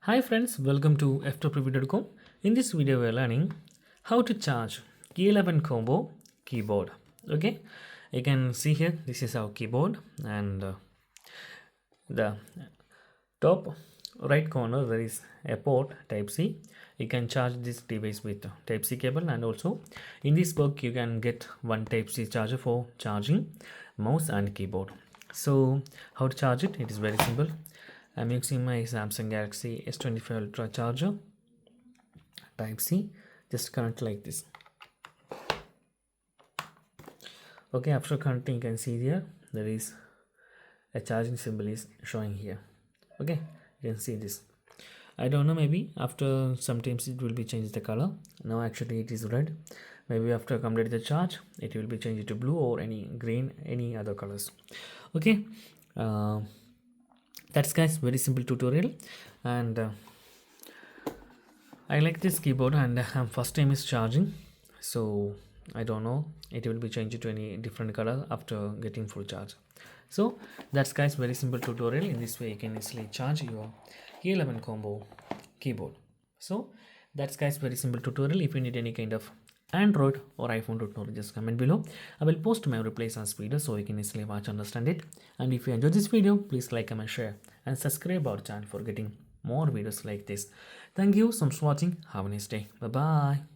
Hi friends, welcome to Ftopreview.com. In this video we are learning how to charge key11 combo keyboard. Okay, you can see here this is our keyboard, and the top right corner there is a port type C. You can charge this device with type C cable, and also in this book you can get one type C charger for charging mouse and keyboard. So how to charge it? It is very simple. I'm using my Samsung Galaxy S25 Ultra charger type C. Just connect like this. Okay, after connecting you can see here there is a charging symbol is showing here. Okay, you can see this. I don't know, maybe after sometimes it will be changed the color. Now actually it is red. Maybe after complete the charge it will be changed to blue or any green, any other colors. Okay, that's guys very simple tutorial, and I like this keyboard, and first time is charging, so I don't know it will be changed to any different color after getting full charge. So that's guys very simple tutorial. In this way you can easily charge your K11 combo keyboard. So that's guys very simple tutorial. If you need any kind of Android or iPhone tutorial, just comment below. I will post my replies as video so you can easily watch and understand it. And if you enjoyed this video, please like, comment, share and subscribe our channel for getting more videos like this. Thank you so much for watching. Have a nice day. Bye bye.